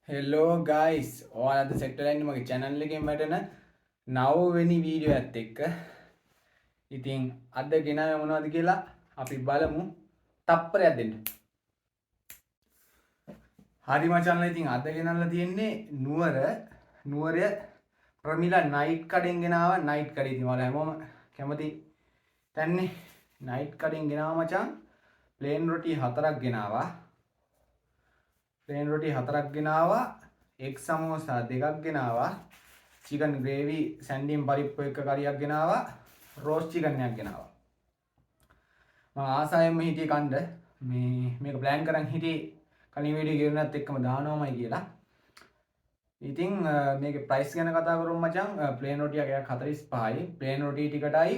හෙල්ලෝ guys ඕනද සෙක්ටලයින්න මගේ චැනල්ල එකෙන් වැටෙන නවවෙනි වීඩියෝ ඇත් එක්ක ඉතින් අද ගෙන මොනවද කියලා අපි බලමු තප්පරයක් දෙන්න. හරි මචන්ල ඉතින් අද ගෙනල්ල තියෙන්නේ නුවරය ප්‍රමිලා නයිට් කඩෙන් ගෙනාව නයිට් කඩ ඉතින් වල හැමෝම කැමති තැන්නේ නයිට් කඩෙන් ගෙනාව මචන් ප්ලේන් රොටි 4ක් ගෙනවා ප්ලේන් රොටි 4ක් ගෙනවා එක් සමෝසා 2ක් ගෙනවා චිකන් ග්‍රේවි සැන්ඩිම් පරිප්පු එක කරියක් ගෙනවා රෝස් චිකන් එකක් ගෙනවා මම ආසාවෙන්ම හිටියේ කන්න මේක ප්ලෑන් කරන් හිටියේ කලින් වීඩියෝ ගෙවුනත් එක්කම දානවමයි කියලා. ඉතින් මේකේ ප්‍රයිස් ගැන කතා කරමු මචං. ප්ලේන් රොටියක් එකක් 45යි. ප්ලේන් රොටි ටිකටයි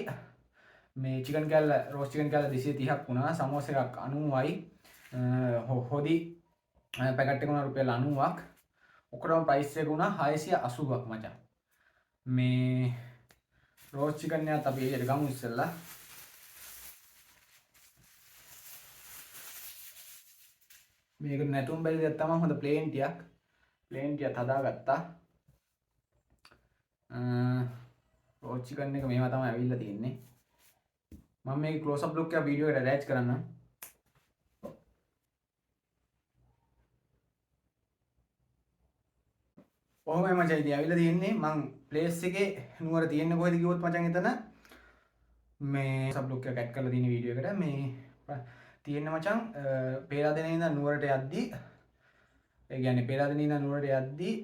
මේ චිකන් කෑල්ල රෝස් චිකන් කෑල්ල 230ක් වුණා. සමෝස එකක් 90යි. හොදි පැකට් එක වුණා රුපියල් 90ක්. ඔක්කොම ප්‍රයිස් එක වුණා 680ක් මචං. මේ රෝස් චිකන් එකත් අපි එළියට ගමු ඉස්සෙල්ලා. මේක නැතුම් බැරි දෙයක් තමයි හොඳ ප්ලේන් ටියක් හදාගත්තා. රෝස් චිකන් එක මේවා තමයි ඇවිල්ලා තියෙන්නේ. මම මේක ක්ලෝස් අප් ලුක් එක වීඩියෝ එකට ඇටච් කරන්නම්. ඔහොමයි මචං ඉතින් ඇවිල්ලා තියෙන්නේ. මං ප්ලේස් එකේ නුවර තියෙන්නේ කොහෙද කිව්වොත් මචං එතන මේ සබ් ලුක් එක ඇඩ් කරලා තියෙන වීඩියෝ එකට මේ තියෙන්නේ මචං පේරාදෙනියේ ඉඳන් නුවරට යද්දී ඒ කියන්නේ පේරාදෙනියේ ඉඳන් නුවරට යද්දී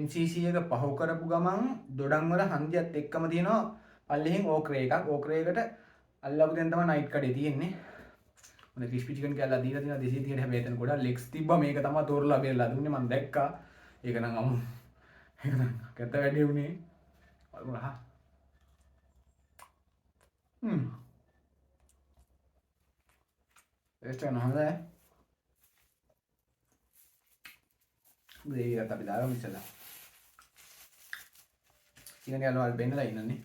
MCC එක පහු කරපු ගමන් දොඩම් වල හන්දියත් එක්කම තියෙනවා පල්ලෙහින් ඕක්‍රේ එකක්. ඕක්‍රේ එකට අල්ලපු දෙන් තමයි නයිට් කඩේ තියෙන්නේ. හොඳ ක්‍රිස්පි චිකන් කෑල්ලක් දීලා තියෙනවා 230ට. හැබැයි එතන ගොඩක් ලෙග්ස් තිබ්බා. මේක තමයි තෝරලා බෙරලා දුන්නේ මම දැක්කා. ඒක නම් අමු ඒක නම් කැත වැඩි උනේ. බලමුලා. ටේස්ට් එක හොඳයි. ග්‍රේවි එකත් අපි දාගමු ඉස්සෙල්ලා. චිකන් කෑල්ල වල බෙන්නලා ඉන්නනේ.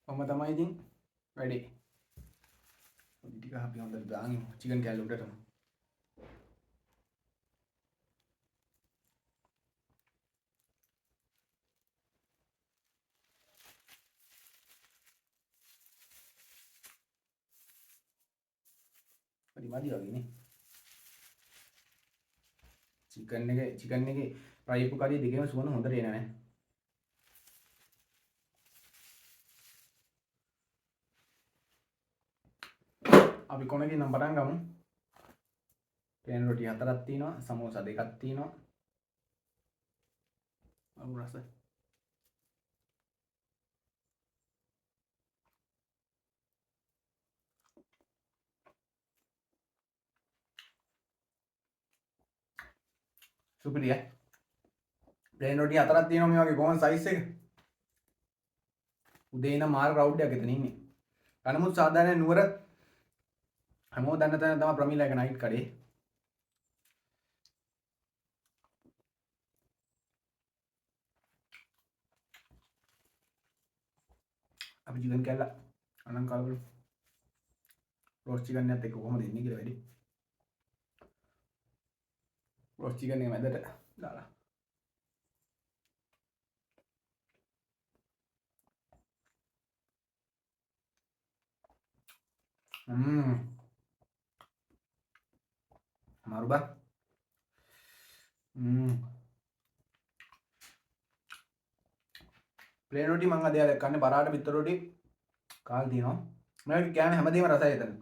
ඔහම තමයි ඉතින් වැඩේ. පොඩි ටික අපි හොඳට දාගමු චිකන් කෑල්ල උඩටම. මදි වගේනේ. චිකන් එකේ ප්‍රයිපු කරිය දෙකේම සුවඳ හොඳට එනවා. අපි කොනකින් නම් පටන් ගමු. ප්ලේන් රොටි 4ක් තියෙනවා, සමෝසා 2ක් තියෙනවා. අමු රස. සුපිරිය. ප්ලේන් රොටි 4ක් තියෙනවා මේ වගේ කොහොම සයිස් එක. උදේ ඉඳන් මාල් ක්‍රවුඩ් එකක් එතන ඉන්නේ. කනමුත් සාමාන්‍යයෙන් නුවර හැමෝම දන්න තැන තමයි ප්‍රමිලා එක නයිට් කඩේ. අපි චිකන් කෑල්ල අනන් කාලවල රෝස් චිකන් එකත් එක්ක කොහොමද ඉන්නේ කියලා වැඩි. රෝස් චිකන් එක මැදට දාලා. මාරු බා. ප්ලේන් රොටි මං අද කන්නේ පරාට පිටර රොටි කාලා තියෙනවා. මම කියන්නේ හැමදේම රසයි එතන.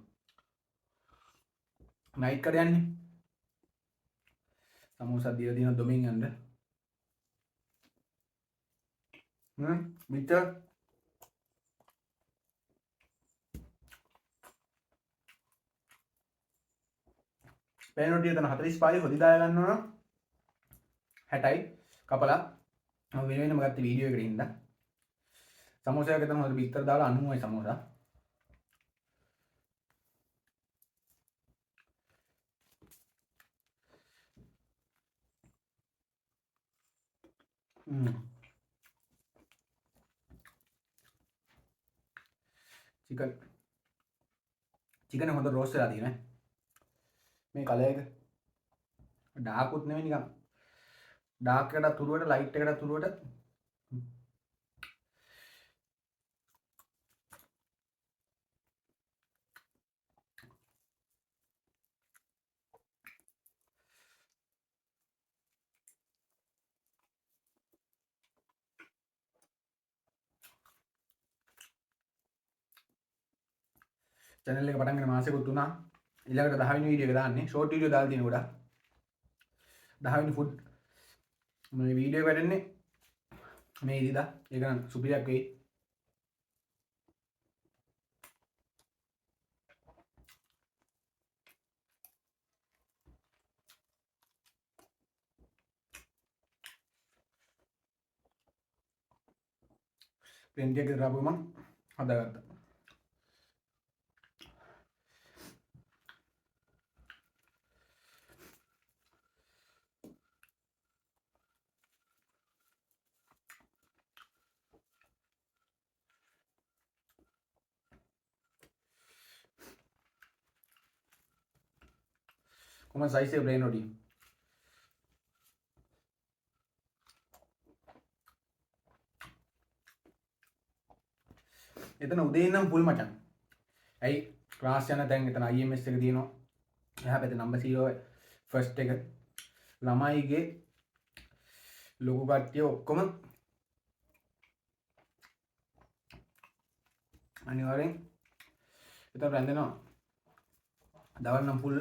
නයිට් කඩ යන්නේ. සමෝසා දීලා තියෙන දොමින් යන්න. මිච්ච ප්ලේන් රොටි එතන 45යි හොදි දාලා ගන්න ඕන 60යි කපලා මම වෙනම ගත්ත වීඩියෝ එකකින් ඉඳලා සමෝසාවක් එතන හොඳට බිත්තර දාලා 90යි සමෝසා. chicken චිකන හොඳ රෝස්ට් වෙලා තියෙනවා. මේ කලර් එක ඩාර්ක්ුත් නෙවෙයි නිකන් ඩාර්ක් එකටත් උරුවට ලයිට් එකටත් උරුවට channel එක පටන් ගන්න මාසෙකුත් වුණා. ඊළඟට 10 වෙනි වීඩියෝ එක දාන්නේ. ෂෝට් වීඩියෝ දාලා තියෙන ගොඩක්. 10 වෙනි ෆුඩ් මේ වීඩියෝ එක වැඩන්නේ මේ ඉරිදා. ඒක නම් සුපිරියක් වෙයි. පෙන්ටි එක දාපු මම හදාගත්තා. කොහොමද සයිස් එක ප්ලේන් රොටි? එතන උදේ ඉඳන් ෆුල් මචං. ඇයි ක්ලාස් යන තැන් එතන IMS එක තියෙනවා. එහා පැත්තේ නම්බර් 0 ෆස්ට් එක ළමයිගේ ලොකු කට්ටිය ඔක්කොම අනිවාර්යෙන් එතන රැඳෙනවා. දවල් නම් ෆුල්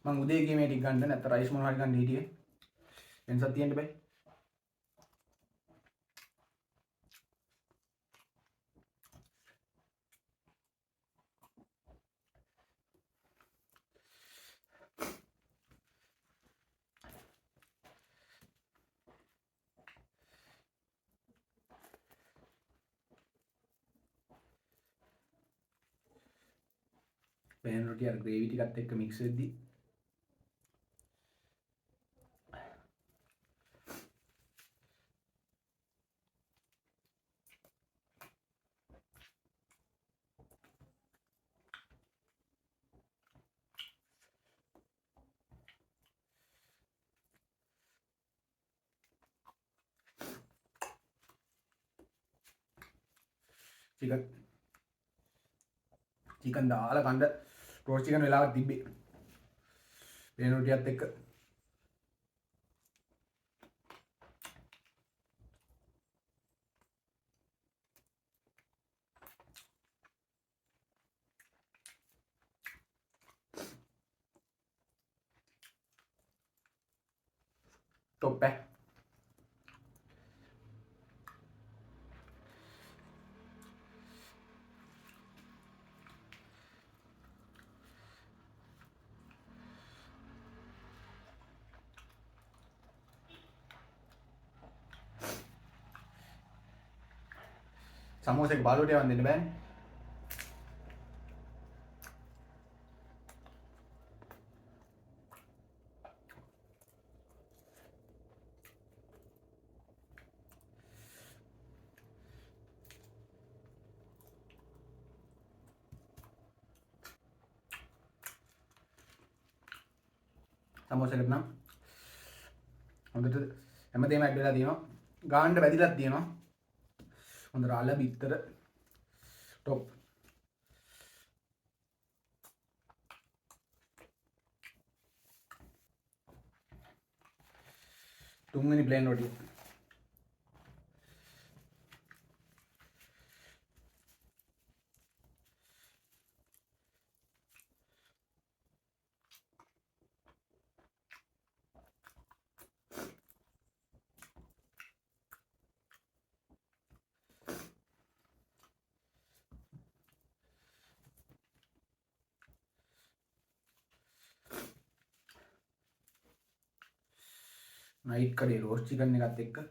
මං උදේ ගියේ මේ ටික ගන්න නැත්නම් රයිස් මොනවා හරි ගන්න හිටියේ. වෙනසක් තියෙන්න බෑ. ප්ලේන් රොටි අර ග්‍රේවි ටිකත් එක්ක මික්ස් වෙද්දි චිකන් දාලා කන්න රෝස්ට් චිකන් වෙලාවක් තිබ්බේ. ප්ලේන් රොටියත් එක්ක top එක. සමෝසෙක බාලුවට යවන්න දෙන්න බෑනේ. සමෝසෙකට නම් හොඳට හැමදේම ඇඩ් වෙලා තියෙනවා. ගාන්න වැදිලක් තියෙනවා. හොඳ රාළ බිත්තර ටොප්. තුන්වෙනි ප්ලේන් රොටිය. නයිට් කඩේ රෝස්ට් චිකන් එකත් එක්ක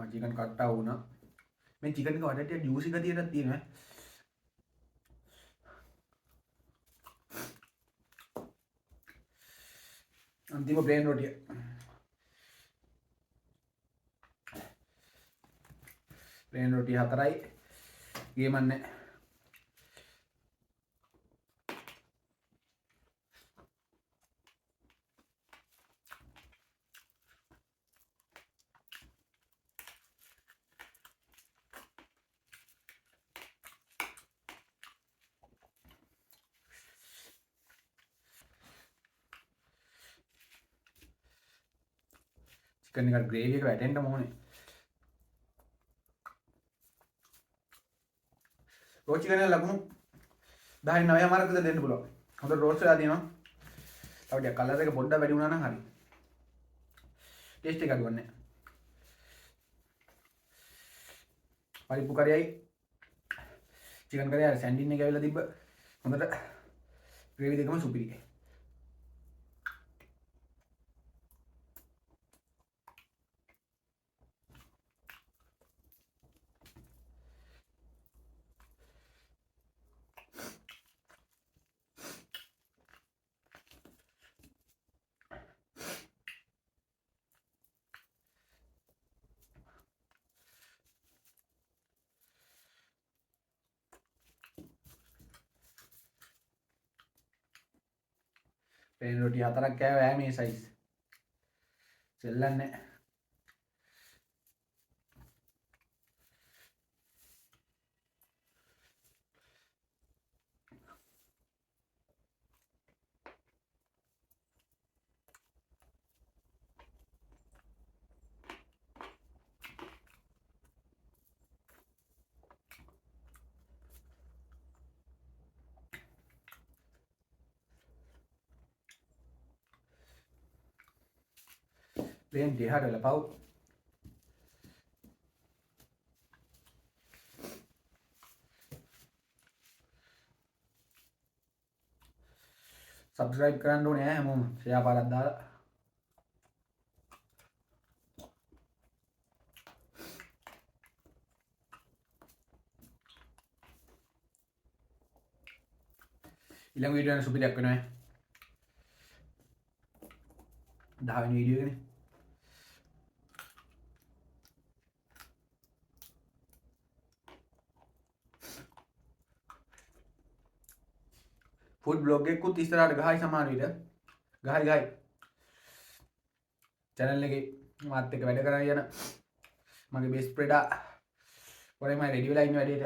චිකන් කට්ටා වුණා. මේ චිකන් එක වටේට ජූසි ගතියටත් තියෙනවා. අන්තිම ප්ලේන් රොටිය. ප්ලේන් රොටිය 4යි. ගේමන්නේ. चिकन का ग्रेवी का වැටෙන්න ඕනේ. රෝ චිකන් එක ලකුණු 10 9 මාර්ක් විතර දෙන්න පුළුවන්. හොඳට රෝස්ට් වෙලා තියෙනවා. තව ටික කලර් එක පොඩ්ඩක් වැඩි වුණා නම් හරි. ටේස්ට් එක අඩුවන්නේ. පරිප්පු කරයයි චිකන් කරයයි සැන්ඩින් එක ඇවිල්ලා තිබ්බ හොඳට ග්‍රේවි දෙකම සුපිරි. ප්ලේන් රොටි 4ක් කෑවා මේ සයිස්. සෙල්ලන්නේ. प्लेन देहा डला पाओ सब्सक्राइब करना ඕනේ හැමෝම ෂෙයා පාරක් දාලා ඊළඟ වීඩියෝ එක සුපිරියක් වෙනවා 10 වෙනි වීඩියෝ එකනේ फूड ब्लॉग එකකුත් ඉස්සරහට ගහයි සමාන විට ගහයි channel එකේ මාත් එක්ක වැඩ කරගෙන යන මගේ බෙස්ට් ප්‍රෙඩා ඔරේ මම රෙඩි වෙලා ඉන්න වැඩේට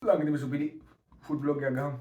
ළඟදීම සුපිරි ෆුඩ් බ්ලොග් එකක් ගහමු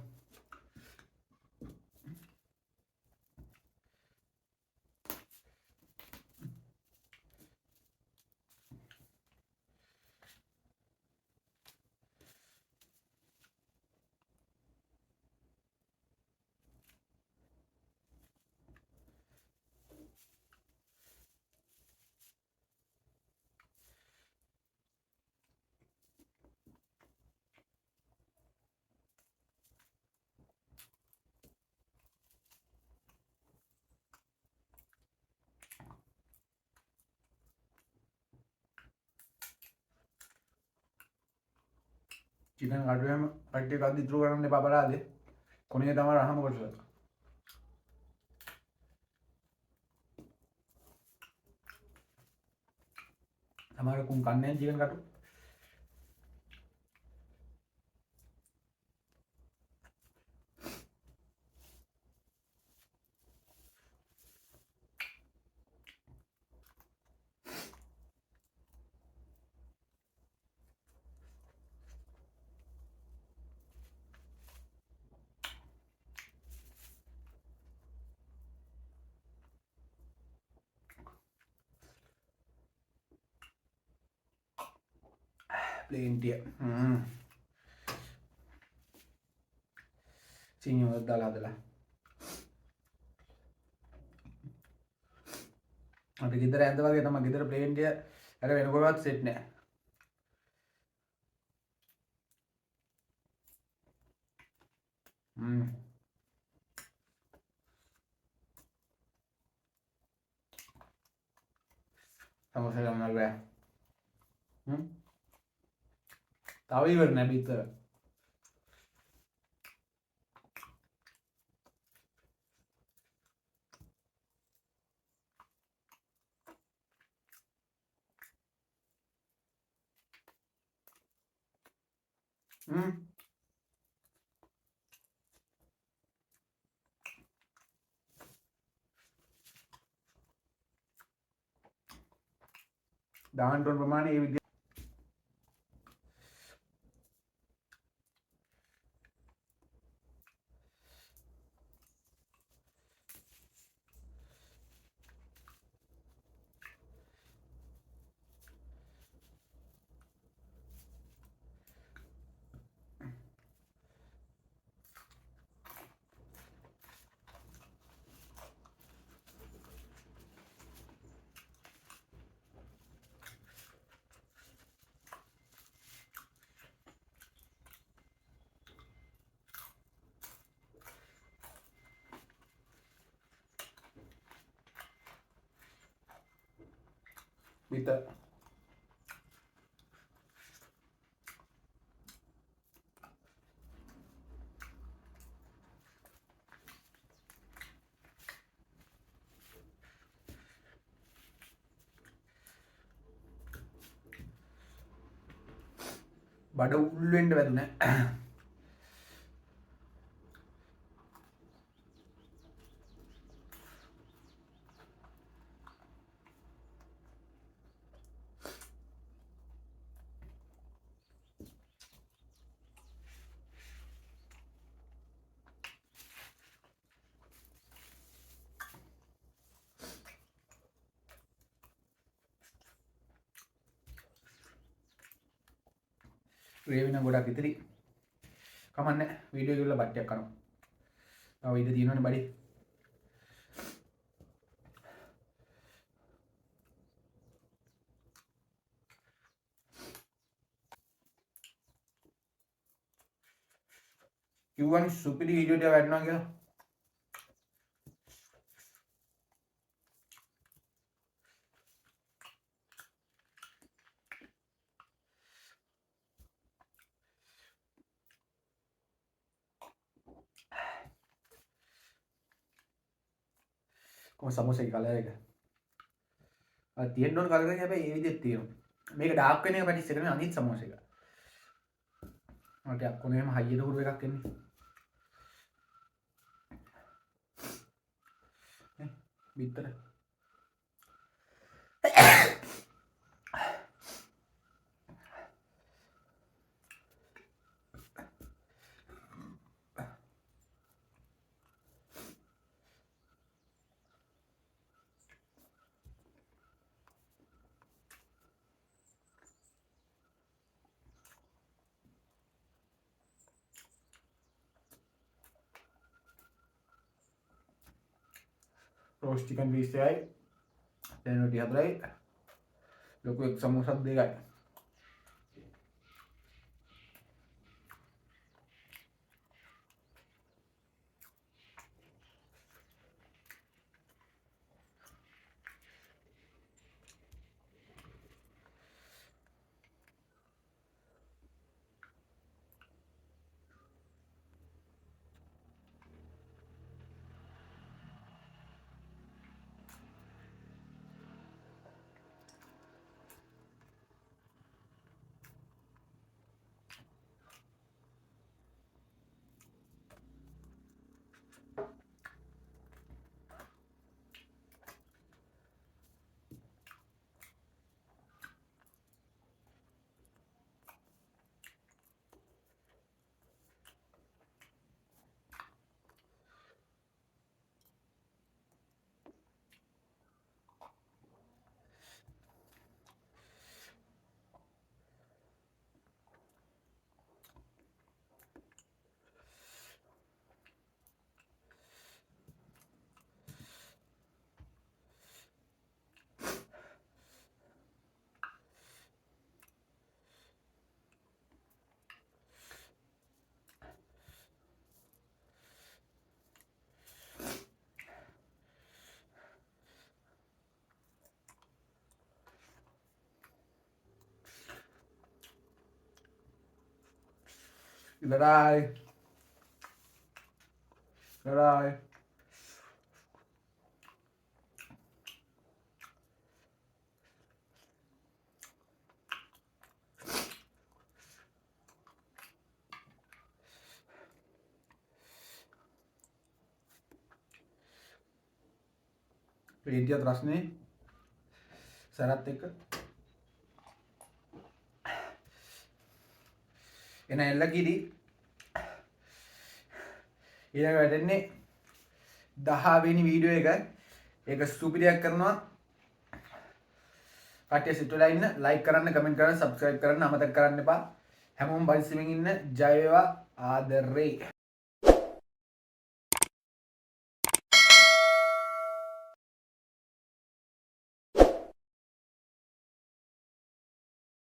चिकन काटवे में कट्टे का दी थ्रू करने पापा ला दे कोने તમારા હામ કરજો તમારે કોણ કાને ચિકન કાટો प्लेन टिया चीनी और डाला डाला अब किधर ऐसा वाला कितना किधर प्लेन टिया अरे मेरे को बात सेट ने සමෝසා ගමනක් බෑ. තව ඉවර නෑ බිත්තර. දාන්න ඕන ප්‍රමාණය ඒ විදිහට බිත්තර. බඩ උල් වෙන්න වැදුනේ. ග්‍රේවි නම් ගොඩක් ඉතිරි. කමන්නේ වීඩියෝ එක ඉවරලා බට්ටියක් කනවා. තව ඉත තියෙනවනේ බඩේ. කිව්වනේ සුපිරි වීඩියෝ එකක් වැටෙනවා කියලා. කොහොම සමෝසා එක කලර් එක. තියෙන්න ඕන කලර් එක හැබැයි ඒ විදිහට තියෙනවා. මේක ඩාර්ක් වෙන එක පැටිස් එක නෙමෙයි අනිත් සමෝසා එක. මට අක්කොනේ එහෙම හයියට හුරු එකක් එන්නේ. බිත්තර. रोस्ट चिकन पीस से आई then रोटी हदराई लोग को एक समोसा देगा ඉවරයි. ඉවරයි. පේටියත් රස්නේ සරත් එක්ක එන එල්ලකිරි ඊළඟ වැටෙන්නේ 10 වෙනි වීඩියෝ එක. ඒක ස්ටුපිඩයක් කරනවා. කට්ටිය සිත් වෙලා ඉන්න, ලයික් කරන්න, කමෙන්ට් කරන්න, සබ්ස්ක්‍රයිබ් කරන්න අමතක කරන්න එපා. හැමෝම බයිසිමින් ඉන්න. ජය වේවා. ආදරේ.